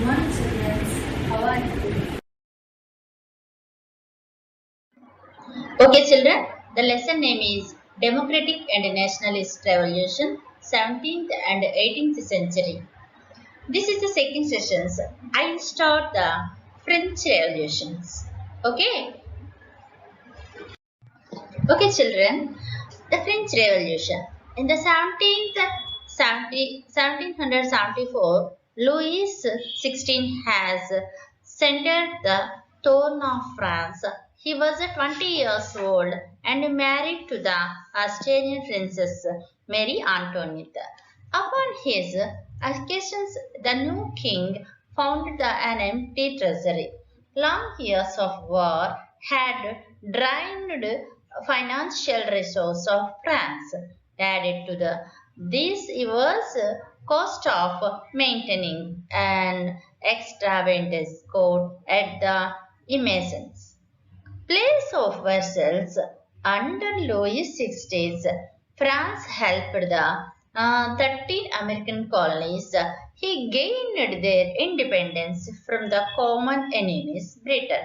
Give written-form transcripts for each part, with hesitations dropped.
morning, students. How are you? Okay, children, the lesson name is Democratic and Nationalist Revolution, 17th and 18th century. This is the second session. I will start the French Revolutions. Okay? Okay, children, the French Revolution. In the 1774, Louis XVI has centered the throne of France. He was 20 years old and married to the Australian princess Marie Antoinette. Upon his accession, the new king found an empty treasury. Long years of war had drained financial resources of France. Added to this was cost of maintaining an extravagant court at the Immense place of vessels. Under Louis XVI, France helped the 13 American colonies. He gained their independence from the common enemies, Britain.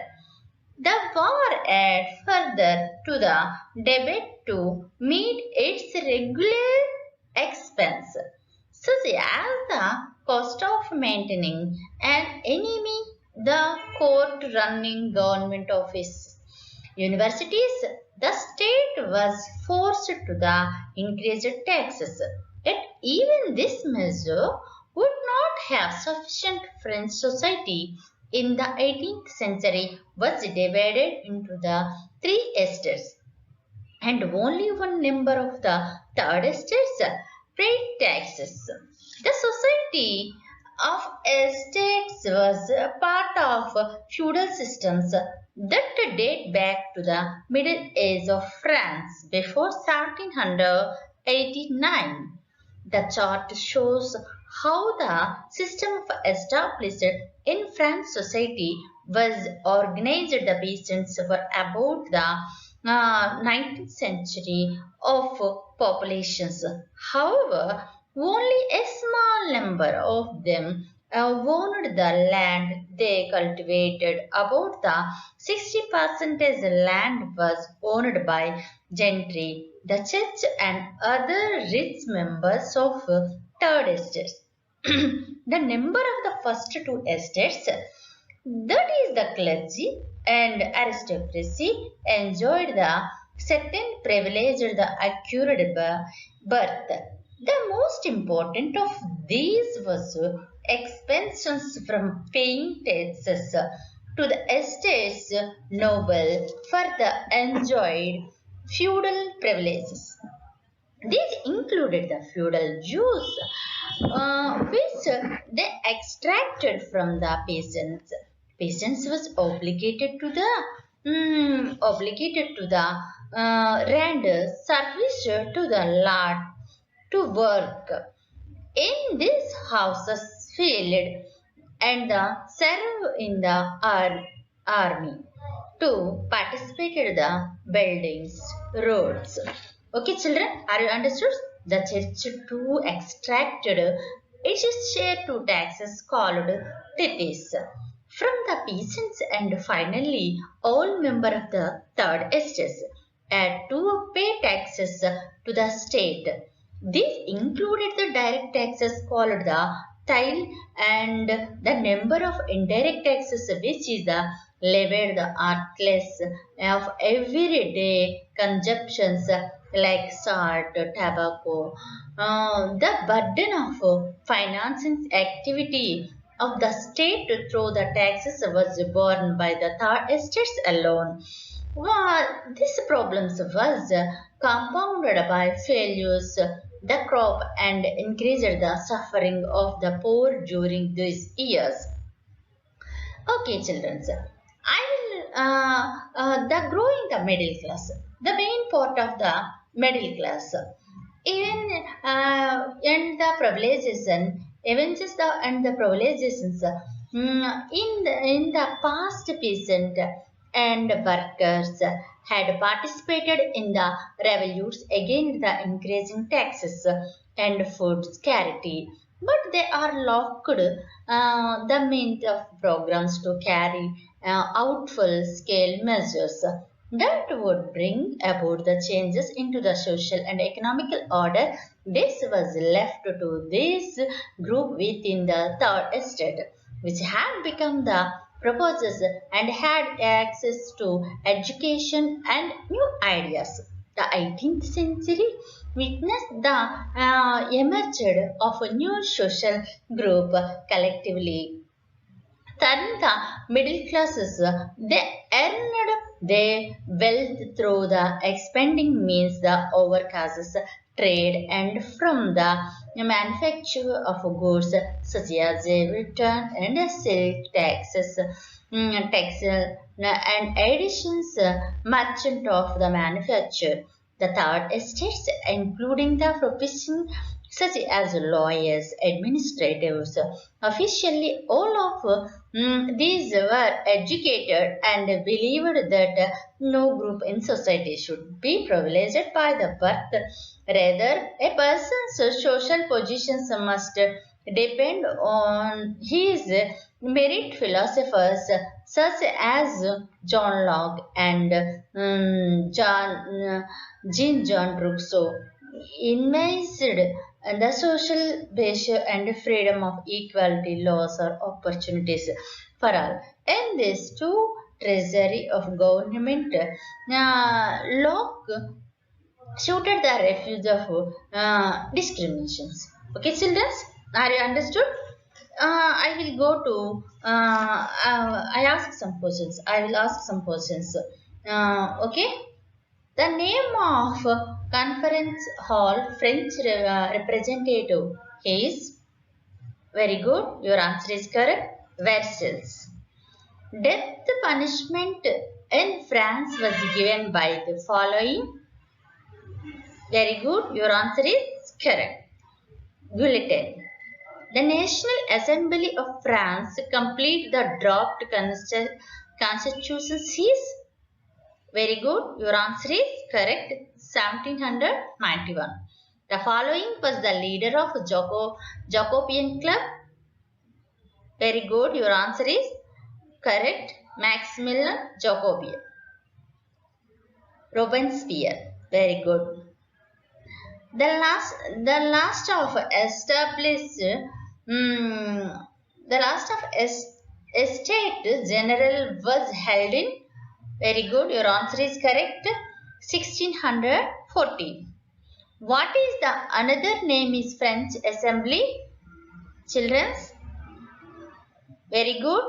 The war added further to the debate to meet its regular expense, such as the cost of maintaining an enemy, the court running government office, universities. The state was forced to the increased taxes. Yet even this measure would not have sufficient. French society in the 18th century was divided into the three estates, and only one member of the third estates paid taxes. The society of estates was a part of feudal systems that date back to the Middle Age of France before 1789. The chart shows how the system established in French society was organized. The peasants were about the 19th century of populations. However, only a small number of them owned the land they cultivated. About the 60% of the land was owned by gentry, the church, and other rich members of third estates. The member of the first two estates, that is the clergy and aristocracy, enjoyed the certain privilege of the accurate birth. The most important of these was expensions from paying taxes to the estates noble for the enjoyed feudal privileges. These included the feudal dues, which they extracted from the peasants. Peasants was obligated to the render service to the lord to work in these houses, field, and serve in the army, to participate in the buildings, roads. Okay, children, are you understood? The church too extracted its share to taxes called tithes from the peasants, and finally all members of the third estates had to pay taxes to the state. These included the direct taxes called the tithe and the number of indirect taxes, which is the levied the artless of everyday consumptions like salt, tobacco. The burden of financing activity of the state through the taxes was borne by the third estates alone. Well, this problems was compounded by failures the crop and increased the suffering of the poor during these years. Okay, children. I will the growing the middle class. The main part of the middle class. Even and the privilegation, even just the and the privileges in the past, peasant and workers had participated in the revolutes against the increasing taxes and food scarcity. but they are locked the mint of programs to carry out full-scale measures that would bring about the changes into the social and economical order. This was left to this group within the third estate, which had become the proposers and had access to education and new ideas. The 18th century witnessed the emergence of a new social group collectively turned the middle classes. They earned their wealth through the expanding means the overcastes trade and from the manufacture of goods such as return and silk taxes, textile and additions merchant of the manufacture. The third estates, including the profession such as lawyers, administrators, officially all of these were educated and believed that no group in society should be privileged by the birth. Rather, a person's social positions must depend on his merit. Philosophers such as John Locke and Jean Rousseau envisaged the social base and freedom of equality, laws or opportunities for all. In this two treasury of government, Locke shouted the refuge of discriminations. Okay, children, are you understood? I will go to. I ask some questions. I will ask some questions. Okay. The name of conference hall French representative is very good. Your answer is correct. Versailles. Death punishment in France was given by the following. Very good. Your answer is correct. Guillotine. The National Assembly of France complete the draft constitution is very good. Your answer is correct. 1791. The following was the leader of Jacobean Club. Very good. Your answer is correct. Maximilian Jacobean. Robespierre. Very good. The last of estate general was held in. Very good. Your answer is correct. 1614. What is the another name is French Assembly? Children. Very good.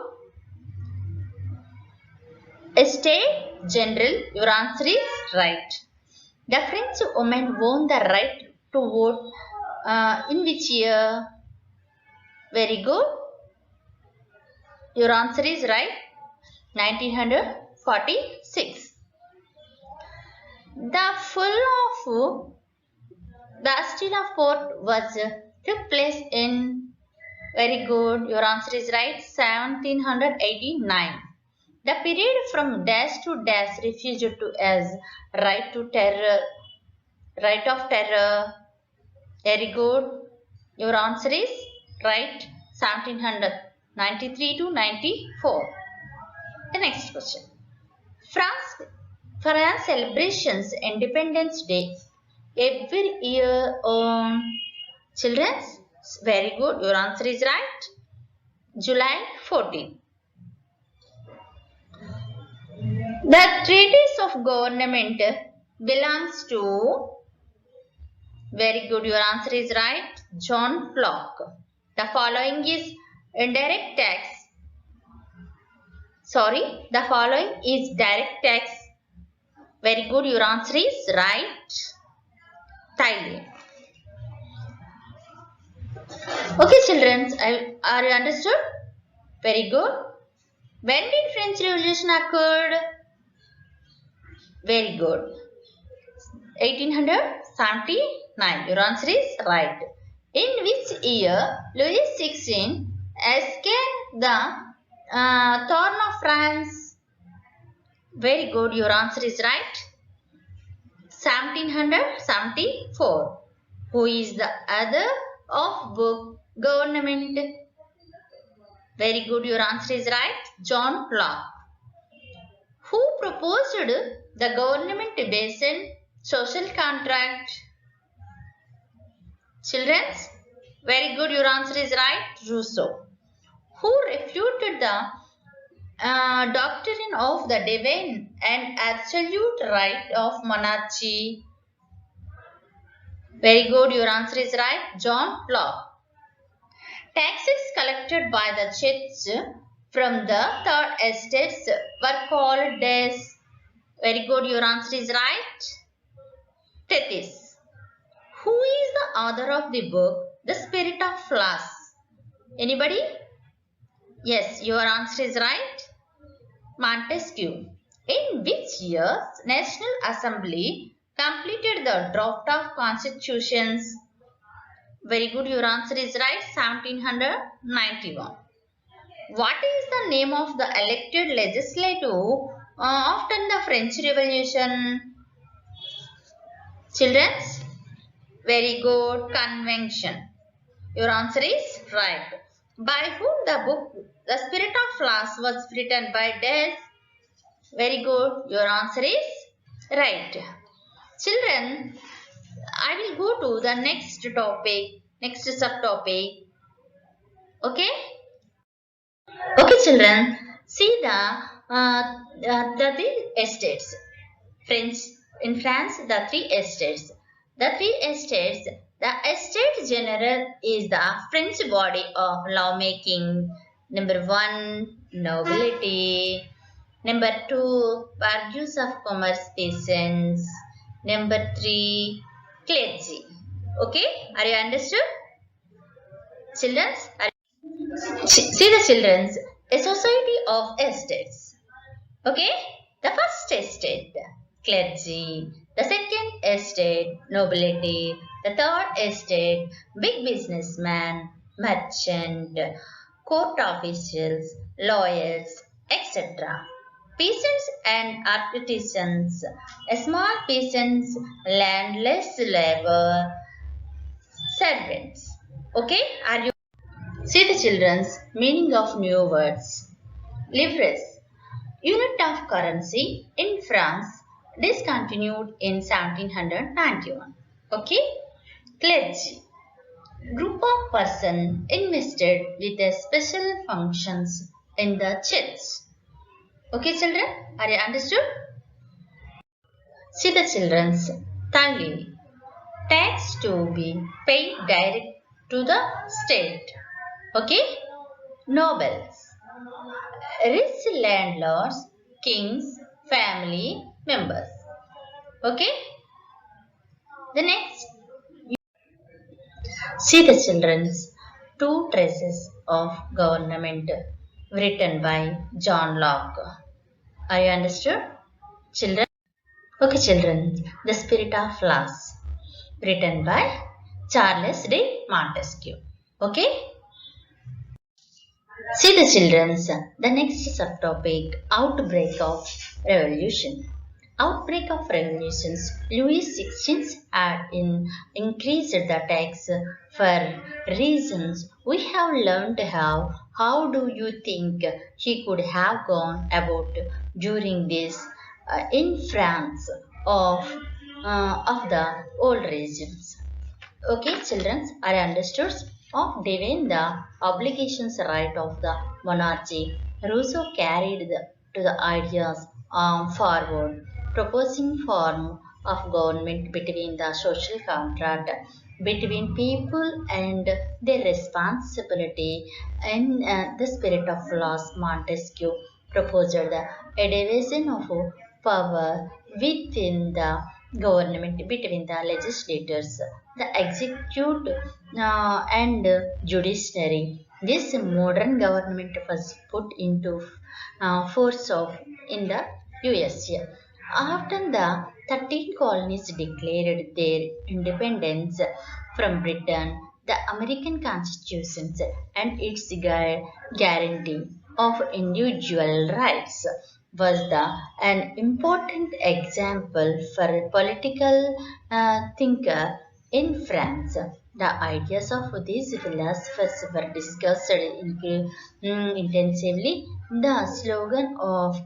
Estate General. Your answer is right. The French women won the right to vote in which year? Very good. Your answer is right. 1946. The fall of Bastille Fort was took place in. Very good. Your answer is right. 1789. The period from dash to dash refused to as right of terror. Very good. Your answer is right. 1793 to 94. The next question. France celebrations Independence Day every year on children. Very good. Your answer is right. July 14. The treaties of government belongs to. Very good. Your answer is right. John Locke. The following is indirect tax. Sorry. The following is direct tax. Very good. Your answer is right. Thailand. Okay, children. Are you understood? Very good. When did French Revolution occurred? Very good. 1879. Your answer is right. In which year Louis XVI escaped the Throne of France? Very good. Your answer is right. 1774. Who is the author of book government? Very good, your answer is right. John Locke. Who proposed the government-based social contract? Children, very good, your answer is right. Rousseau. Who refuted the doctrine of the divine and absolute right of monarchy? Very good, your answer is right. John Locke. Taxes collected by the church from the third estates were called as. Very good, your answer is right. Tethys. Who is the author of the book The Spirit of Flowers? Anybody? Yes, your answer is right. Montesquieu. In which year National Assembly completed the draft of constitutions? Very good, your answer is right. 1791. What is the name of the elected legislative after the French Revolution? Children? Very good, convention. Your answer is right. By whom the book The Spirit of Flowers was written by Des? Very good, your answer is right. Children, I will go to the next topic, next subtopic. Okay? Okay, children. See the three estates. In France, the three estates. The three estates. The Estate General is the French body of lawmaking. Number 1, nobility. Number 2, barges of commerce peasants. Number 3, clergy. Okay, are you understood? Children, see the children. A society of estates. Okay, the first estate, clergy. The second estate, nobility. The third estate, big businessman, merchant, court officials, lawyers, etc. Peasants and artisans, small peasants, landless labor, servants. Okay, are you? See the children's meaning of new words. Livres, unit of currency in France, discontinued in 1791. Okay, clergy, group of persons invested with a special functions in the church. Okay, children, are you understood? See the children's tali, tax to be paid direct to the state. Okay, nobles, rich landlords, kings, family members. Okay, the next. See the children's two traces of government written by John Locke. Are you understood? Children? Okay, children. The Spirit of Flowers written by Charles de Montesquieu. Okay? See the children's the next subtopic, outbreak of revolution. Outbreak of revolutions. Louis XVI had increased the tax for reasons we have learned how do you think he could have gone about during this in France of the old regimes? Okay, children, are understood? Of divine the obligations right of the monarchy, Rousseau carried to the ideas forward, proposing form of government between the social contract between people and their responsibility. In the spirit of laws, Montesquieu proposed a division of power within the government between the legislators, the executive and judiciary. This modern government was put into force in the USA. After the 13 colonies declared their independence from Britain, the American Constitution and its guarantee of individual rights was an important example for a political thinker in France. The ideas of these philosophers were discussed intensively. The slogan of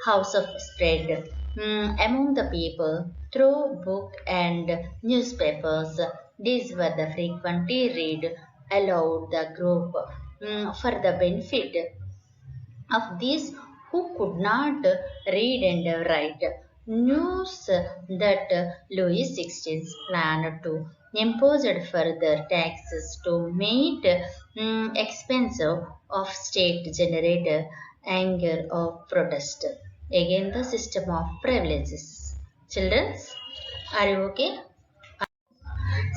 House of spread among the people through book and newspapers. These were the frequently read aloud the group for the benefit of these who could not read and write. News that Louis XVI planned to impose further taxes to meet expense of state generated anger of protest against the system of privileges. Children, are you okay?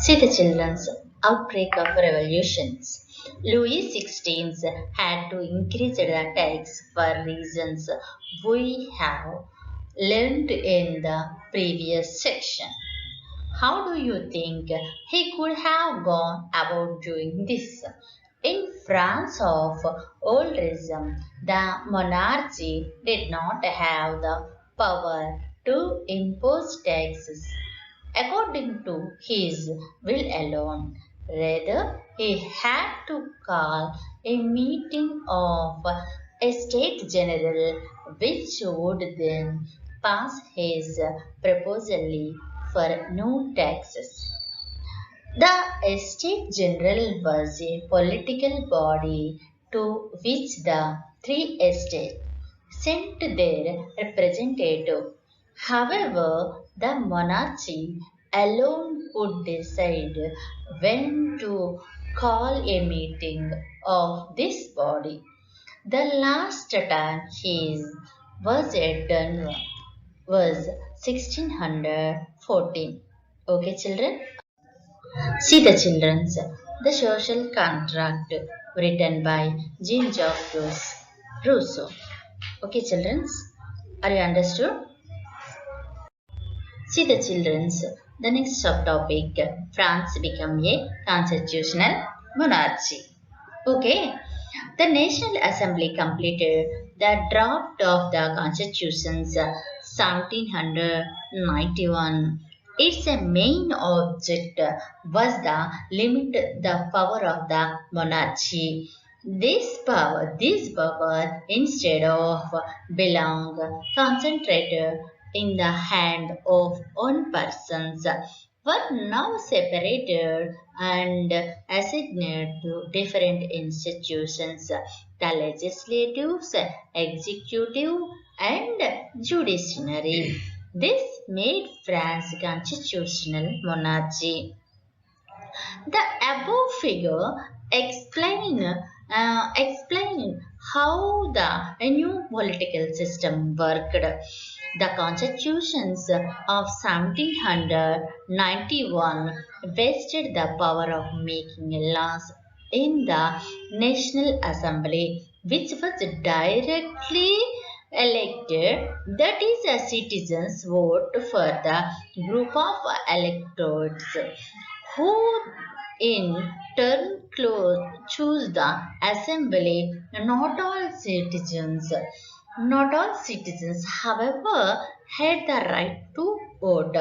See the children's outbreak of revolutions. Louis XVI had to increase the tax for reasons we have learned in the previous section. How do you think he could have gone about doing this? In France of old regime, the monarchy did not have the power to impose taxes according to his will alone. Rather, he had to call a meeting of a state general which would then pass his proposal for no taxes. The State General was a political body to which the three estates sent their representative. However, the monarchy alone could decide when to call a meeting of this body. The last time his was done was 1614. Okay, children? See the children's The Social Contract written by Jean-Jacques Rousseau. Okay, children's, are you understood? See the children's The next subtopic France become a constitutional monarchy. Okay. The National Assembly completed the draft of the Constitution's 1791. Its main object was the limit the power of the monarchy. This power, instead of belong concentrated in the hand of one person, were now separated and assigned to different institutions, the legislative, executive, and judiciary. This made France constitutional monarchy. The above figure explain how the new political system worked. The constitutions of 1791 vested the power of making laws in the National Assembly, which was directly elected, that is, citizens vote for the group of electors who in turn choose the assembly. Not all citizens, however, had the right to vote.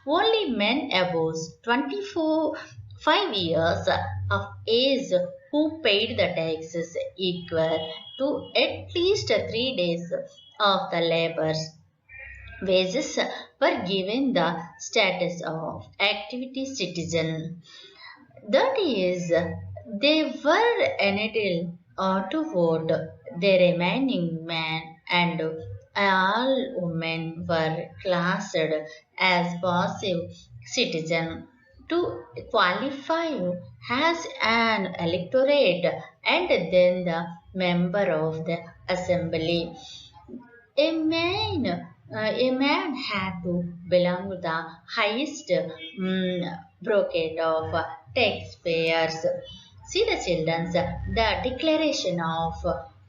Only men above 25 years of age who paid the taxes equal to at least 3 days of the labor's wages were given the status of active citizen. That is, they were entitled to vote. The remaining men and all women were classed as passive citizens to qualify as an electorate and then the member of the assembly. A man had to belong to the highest bracket of taxpayers. See the children, the Declaration of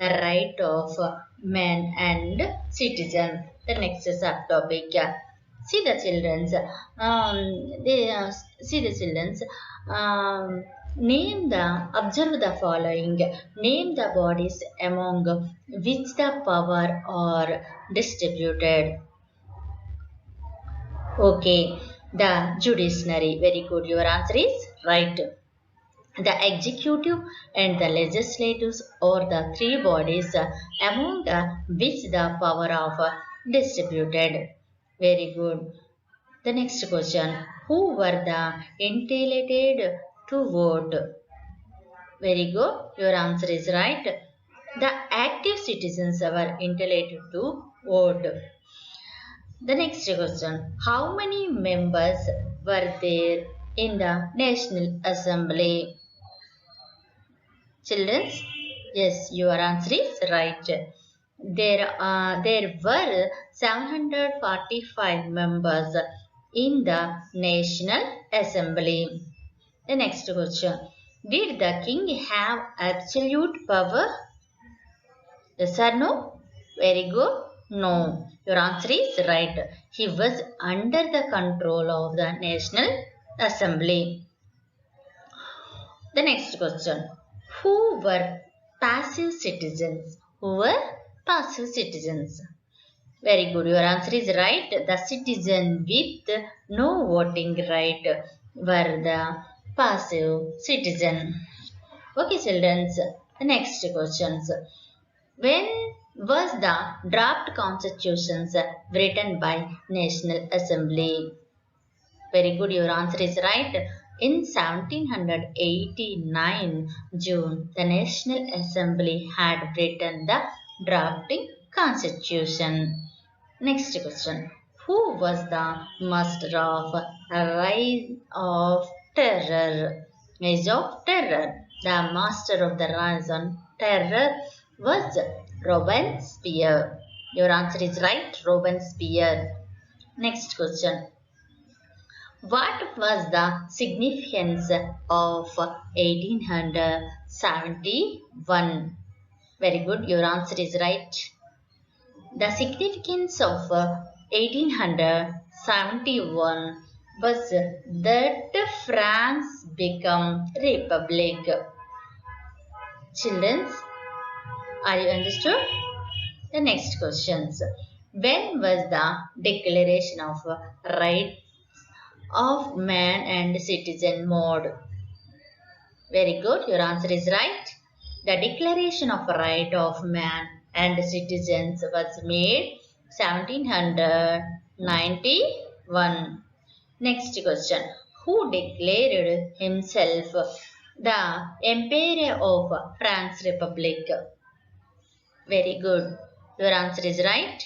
Right of Man and Citizen. The next subtopic. See the children. See the children. Observe the following. Name the bodies among which the power are distributed. Okay. The judiciary. Very good. Your answer is right. The executive and the legislatives are the three bodies among which the power of distributed. Very good. The next question. Who were the entitled to vote? Very good. Your answer is right. The active citizens were entitled to vote. The next question. How many members were there in the National Assembly? Children? Yes, your answer is right. There were 745 members in the National Assembly. The next question. Did the king have absolute power? Yes or no? Very good. No. Your answer is right. He was under the control of the National Assembly. The next question. Who were passive citizens? Who were passive citizens? Very good. Your answer is right. The citizen with no voting right were the passive citizen. Okay, children. The next questions. When was the draft constitutions written by National Assembly? Very good. Your answer is right. In 1789 June, the National Assembly had written the drafting constitution. Next question. Who was the master of Rise of Terror? Rise of Terror. The master of the Rise of Terror was Robespierre. Your answer is right, Robespierre. Next question. What was the significance of 1871? Very good, your answer is right. The significance of 1871 was that France became republic. Children, are you understood? The next questions. When was the Declaration of Rights of Man and Citizen made? Very good, your answer is right. The Declaration of Right of Man and Citizens was made 1791. Next question. Who declared himself the Emperor of France Republic? Very good. Your answer is right.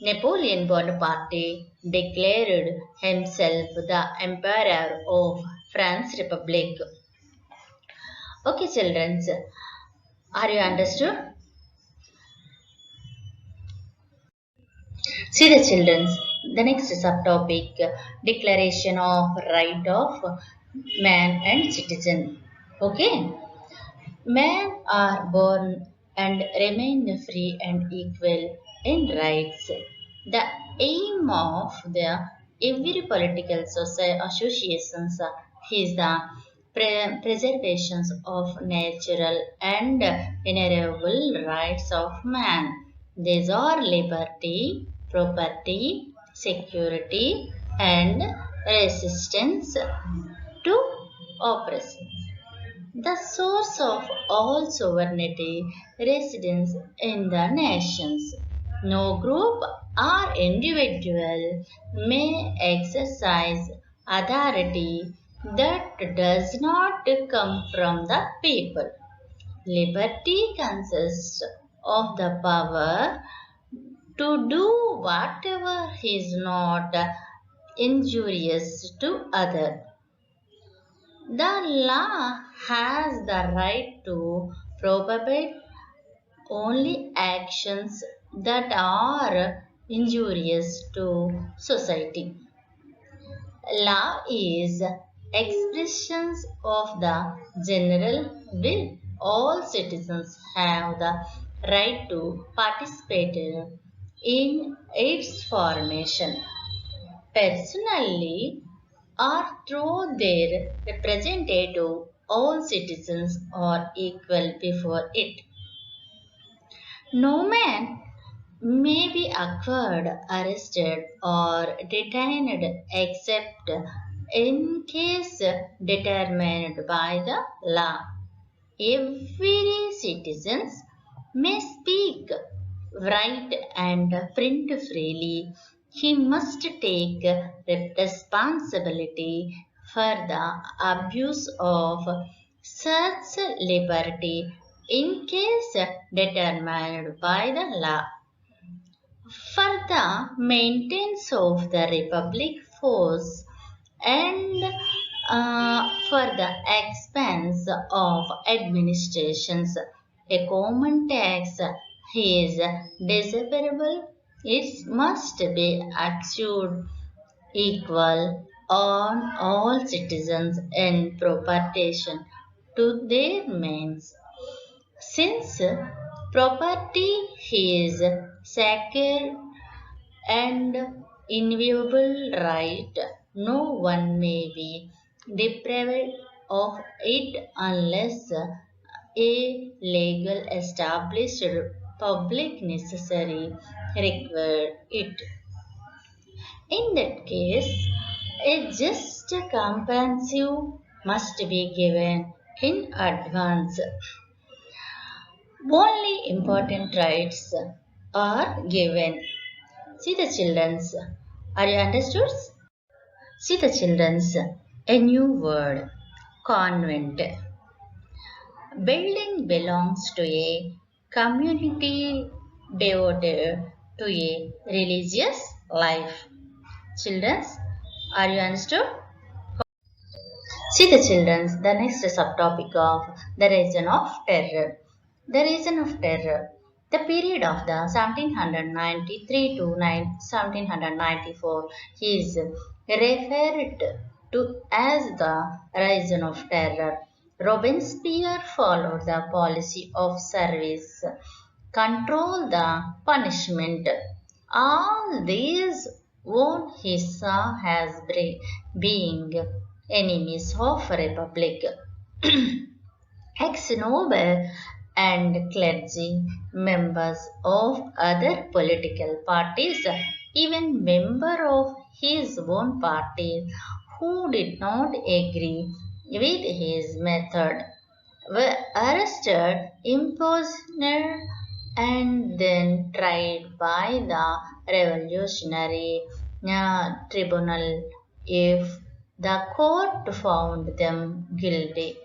Napoleon Bonaparte declared himself the Emperor of France Republic. Okay, children. Are you understood? See the children. The next subtopic, Declaration of Right of Man and Citizen. Okay. Men are born and remain free and equal in rights. The aim of every political associations is the preservation of natural and inalienable rights of man. These are liberty, property, security, and resistance to oppression. The source of all sovereignty resides in the nations. No group or individual may exercise authority that does not come from the people. Liberty consists of the power to do whatever is not injurious to others. The law has the right to prohibit only actions that are injurious to society. Law is expressions of the general will. All citizens have the right to participate in its formation. Personally, or through their representative, all citizens are equal before it. No man may be acquired, arrested, or detained except in case determined by the law. Every citizen may speak, write, and print freely. He must take responsibility for the abuse of such liberty in case determined by the law. For the maintenance of the republic force and for the expense of administrations, a common tax is desirable. It must be assured equal on all citizens in proportion to their means. Since property is sacred and inviolable right, no one may be deprived of it unless a legal established public necessary require it. In that case, a just compensation must be given in advance. Only important rights are given. See the children's. Are you understood? See the children's. A new word. Convent. Building belongs to a community devoted to a religious life. Children's, are you understood? See the children's. The next subtopic of the reason of terror. The reason of terror. The period of the 1793 to 1794 is referred to as the reason of terror. Robespierre followed the policy of service, control the punishment. All these what he saw as being enemies of republic. Ex-noble and clergy, members of other political parties, even members of his own party who did not agree with his method were arrested, imprisoned, and then tried by the revolutionary tribunal if the court found them guilty.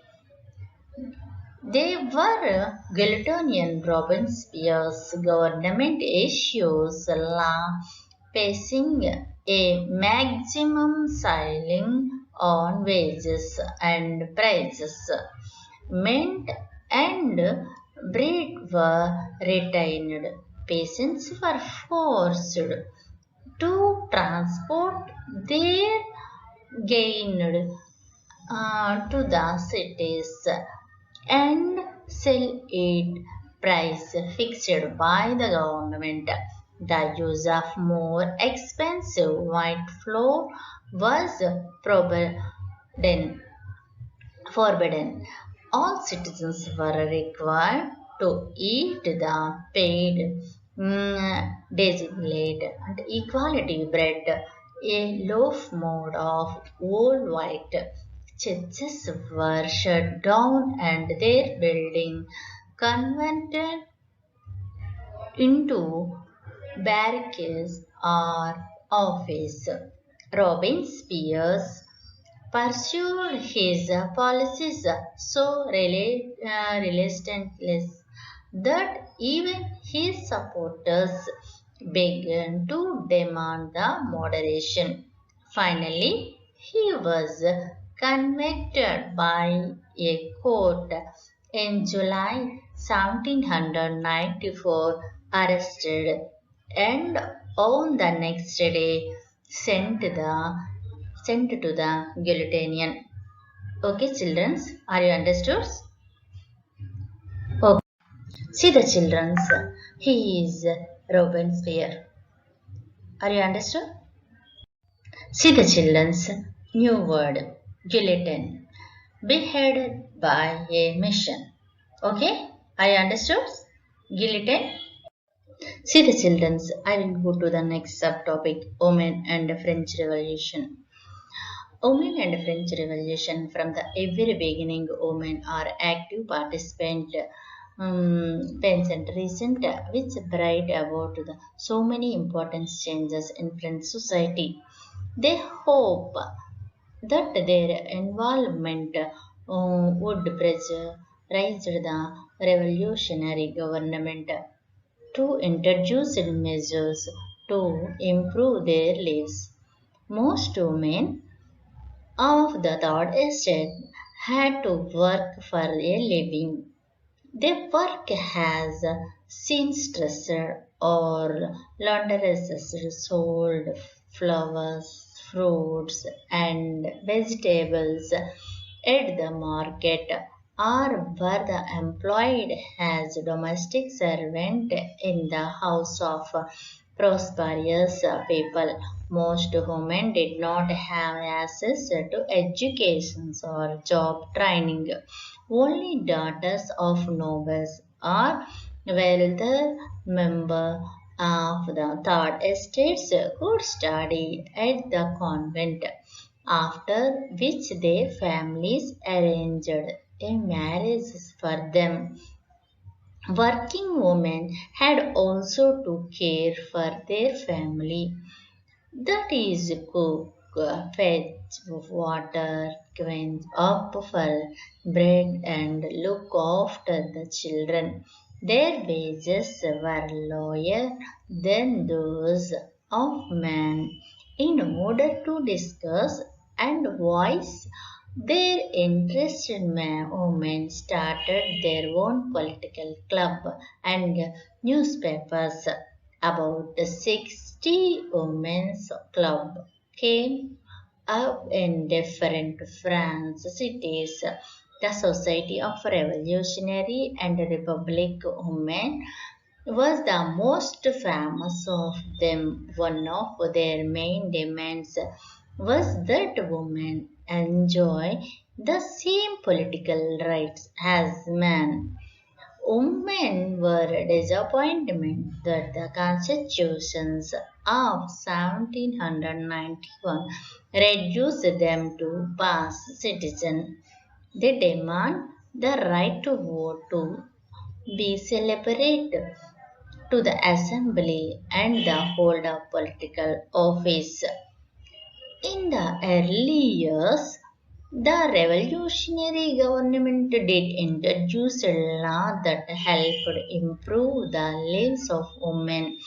They were Guiltonian. Robespierre's government issues law passing a maximum ceiling on wages and prices. Mint and bread were retained. Peasants were forced to transport their gained to the cities and sell it price fixed by the government. The use of more expensive white flour was forbidden. All citizens were required to eat the paid designated and equality bread, a loaf made of old white. Churches were shut down and their building converted into barracks or office. Robespierre pursued his policies so relentlessly that even his supporters began to demand the moderation. Finally, he was convicted by a court in July 1794, arrested, and on the next day sent to the guillotine. Okay, children, are you understood? Okay. See the children. He is Robespierre. Are you understood? See the children's new word, guillotine, beheaded by a mission. Okay, I understood. Guillotine. See the children's. I will go to the next subtopic, women and the French Revolution. Women and French Revolution. From the very beginning, women are active participants. Vincent recent which bright about so many important changes in French society. They hope that their involvement would pressurize the revolutionary government to introduce measures to improve their lives. Most women of the third estate had to work for a living. Their work as seamstresses or laundresses sold flowers, fruits, and vegetables at the market, or were employed as domestic servant in the house of prosperous people. Most women did not have access to education or job training. Only daughters of nobles or wealthy members of the third estates could study at the convent, after which their families arranged a marriage for them. Working women had also to care for their family, that is, cook, fetch water, quench up for bread, and look after the children. Their wages were lower than those of men. In order to discuss and voice their interest, women started their own political club and newspapers. About 60 women's clubs came up in different France cities. The Society of Revolutionary and Republic Women was the most famous of them. One of their main demands was that women enjoy the same political rights as men. Women were disappointed that the constitutions of 1791 reduced them to pass citizen. They demand the right to vote, to be celebrated to the assembly, and the hold of political office. In the early years, the revolutionary government did introduce a law that helped improve the lives of women.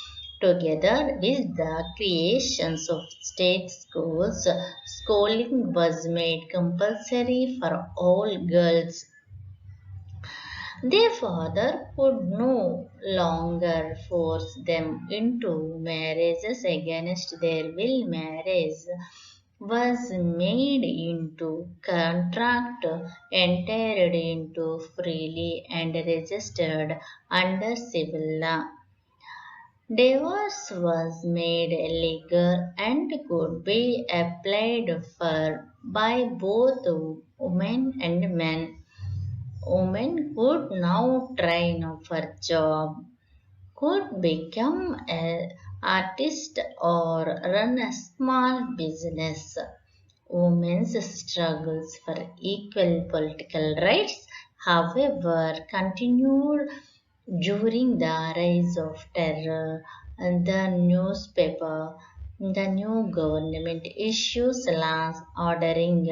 Together with the creations of state schools, schooling was made compulsory for all girls. Their father could no longer force them into marriages against their will. Marriage was made into contract, entered into freely, and registered under civil law. Divorce was made legal and could be applied for by both women and men. Women could now train for job, could become an artist or run a small business. Women's struggles for equal political rights, however, continued during the rise of terror. And the new government issues laws ordering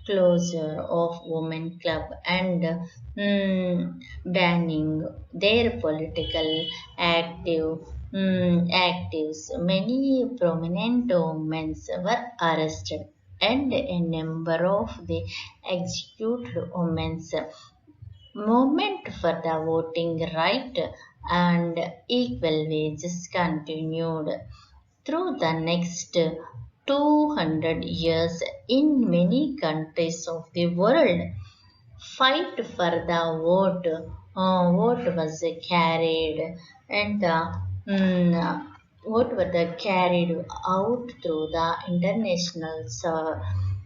closure of women club and banning their political actives. Many prominent women were arrested, and a number of the executed women's movement for the voting right and equal wages continued through the next 200 years in many countries of the world. Fight for the vote was carried, and the vote was carried out through the international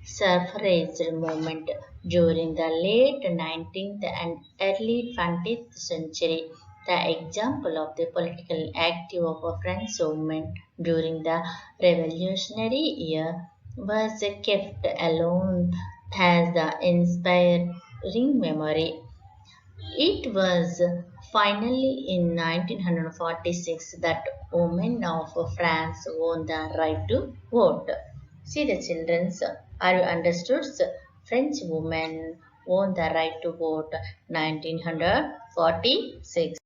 suffrage movement during the late 19th and early 20th century. The example of the political active of a French woman during the Revolutionary year was kept alone as the inspiring memory. It was finally in 1946 that women of France won the right to vote. See the children's, are you understood? French women won the right to vote 1946.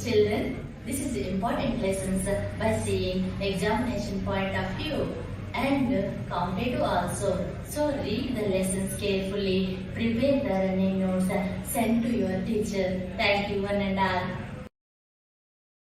Children, this is important lessons by seeing examination point of view and competitive also. So read the lessons carefully, prepare the running notes, send to your teacher. Thank you one and all.